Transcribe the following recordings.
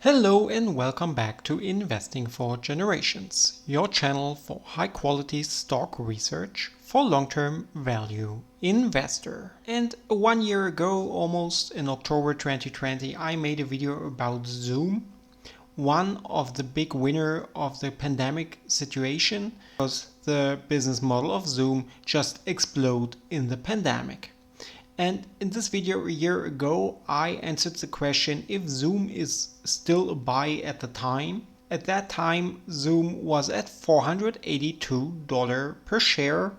Hello and welcome back to Investing for Generations, your channel for high quality stock research for long-term value investor. And 1 year ago, almost in October 2020, I made a video about Zoom, one of the big winner of the pandemic situation, because the business model of Zoom just exploded in the pandemic. And in this video a year ago, I answered the question if Zoom is still a buy at the time. At that time, Zoom was at $482 per share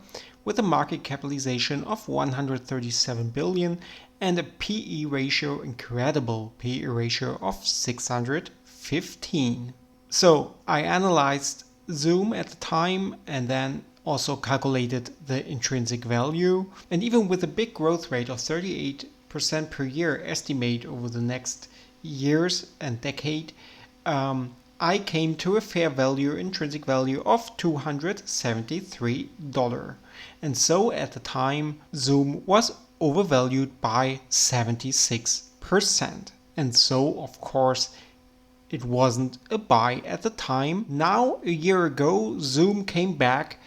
with a market capitalization of 137 billion and a PE ratio, incredible PE ratio of 615. So I analyzed Zoom at the time and then also calculated the intrinsic value. And even with a big growth rate of 38% per year estimate over the next years and decade, I came to a fair value, intrinsic value of $273. And so at the time, Zoom was overvalued by 76%. And so, of course, it wasn't a buy at the time. Now, a year ago, Zoom came back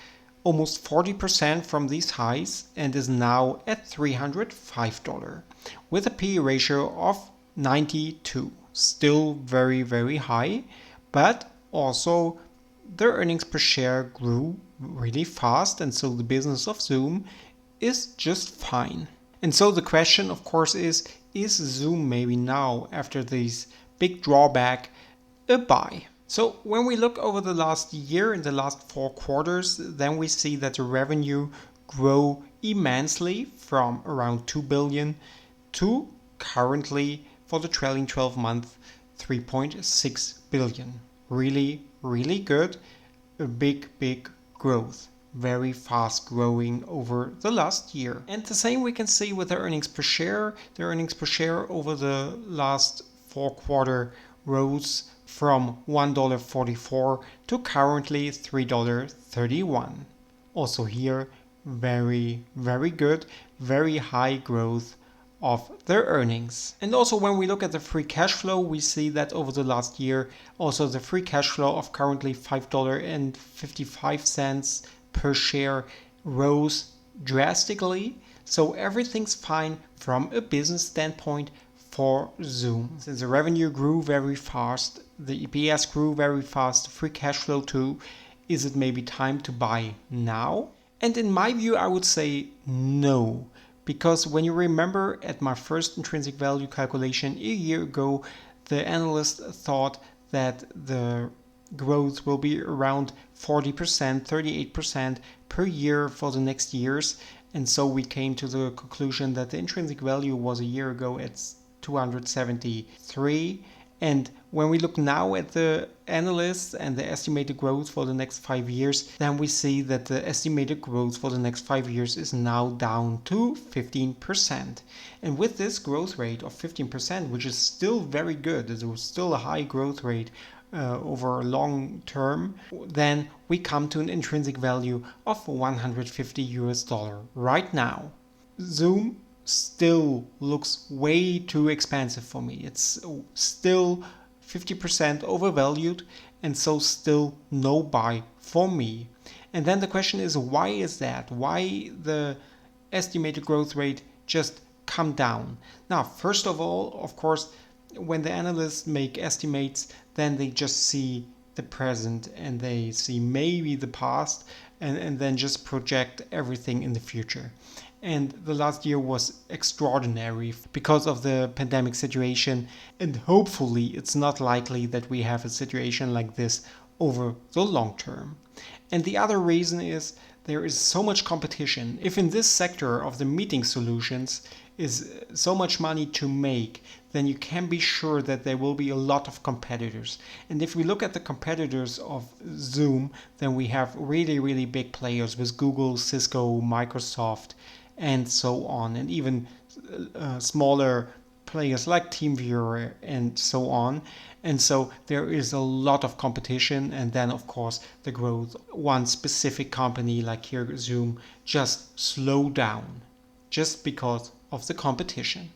almost 40% from these highs and is now at $305 with a PE ratio of 92. Still very, very high, but also their earnings per share grew really fast, and so the business of Zoom is just fine. And so the question, of course, is Zoom maybe now, after this big drawback, a buy? So when we look over the last year, in the last 4 quarters, then we see that the revenue grew immensely from around 2 billion to currently, for the trailing 12 month, 3.6 billion. Really, really good. A big growth. Very fast growing over the last year. And the same we can see with the earnings per share. The earnings per share over the last 4 quarters rose from $1.44 to currently $3.31. Also here, very, very good, very high growth of their earnings. And also when we look at the free cash flow, we see that over the last year, also the free cash flow of currently $5.55 per share rose drastically. So everything's fine from a business standpoint for Zoom. Since the revenue grew very fast, the EPS grew very fast, the free cash flow too, is it maybe time to buy now? And in my view, I would say no. Because when you remember at my first intrinsic value calculation a year ago, the analyst thought that the growth will be around 40%, 38% per year for the next years. And so we came to the conclusion that the intrinsic value was a year ago at 273. And when we look now at the analysts and the estimated growth for the next 5 years, then we see that the estimated growth for the next 5 years is now down to 15%. And with this growth rate of 15%, which is still very good, it's still a high growth rate over long term, then we come to an intrinsic value of $150 right now. Zoom still looks way too expensive for me. It's still 50% overvalued, and so still no buy for me. And then the question is, why is that? Why the estimated growth rate just come down? Now, first of all, of course, when the analysts make estimates, then they just see the present and they see maybe the past and then just project everything in the future. And the last year was extraordinary because of the pandemic situation, and hopefully it's not likely that we have a situation like this over the long term. And the other reason is there is so much competition. If in this sector of the meeting solutions is so much money to make, then you can be sure that there will be a lot of competitors. And if we look at the competitors of Zoom, then we have really, really big players with Google, Cisco, Microsoft, and so on, and even smaller players like TeamViewer and so on. And so there is a lot of competition, and then of course the growth, one specific company like here Zoom, just slow down just because of the competition.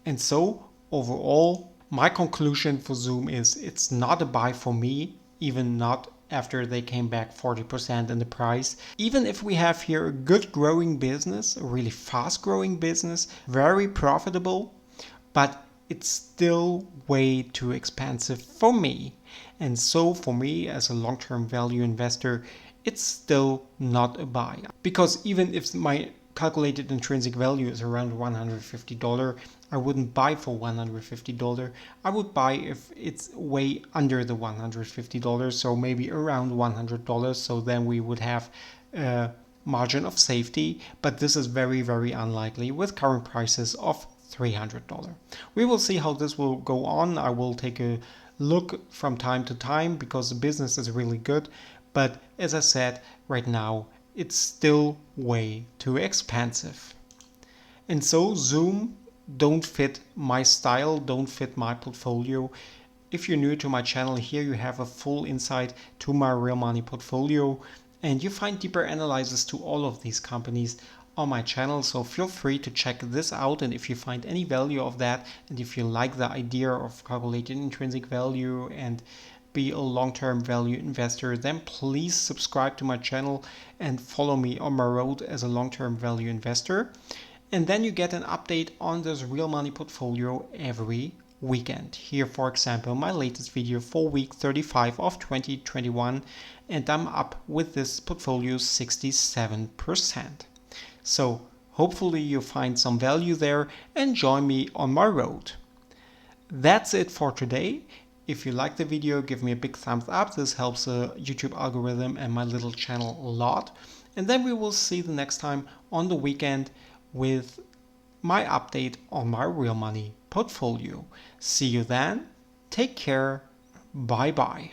And so overall My conclusion for Zoom is it's not a buy for me, even not after they came back 40% in the price. Even if we have here a good growing business, a really fast growing business, very profitable, but it's still way too expensive for me. And so for me as a long-term value investor, it's still not a buy. Because even if my calculated intrinsic value is around $150, I wouldn't buy for $150. I would buy if it's way under the $150, so maybe around $100. So then we would have a margin of safety, but this is very, very unlikely with current prices of $300. We will see how this will go on. I will take a look from time to time because the business is really good. But as I said, right now, it's still way too expensive. And so Zoom don't fit my style, don't fit my portfolio. If you're new to my channel, here you have a full insight to my real money portfolio, and you find deeper analysis to all of these companies on my channel. So feel free to check this out, and if you find any value of that, and if you like the idea of calculating intrinsic value and be a long-term value investor, then please subscribe to my channel and follow me on my road as a long-term value investor. And then you get an update on this real money portfolio every weekend. Here, for example, my latest video for week 35 of 2021, and I'm up with this portfolio 67%. So hopefully you find some value there and join me on my road. That's it for today. If you like the video, give me a big thumbs up. This helps the YouTube algorithm and my little channel a lot. And then we will see the next time on the weekend with my update on my real money portfolio. See you then. Take care. Bye bye.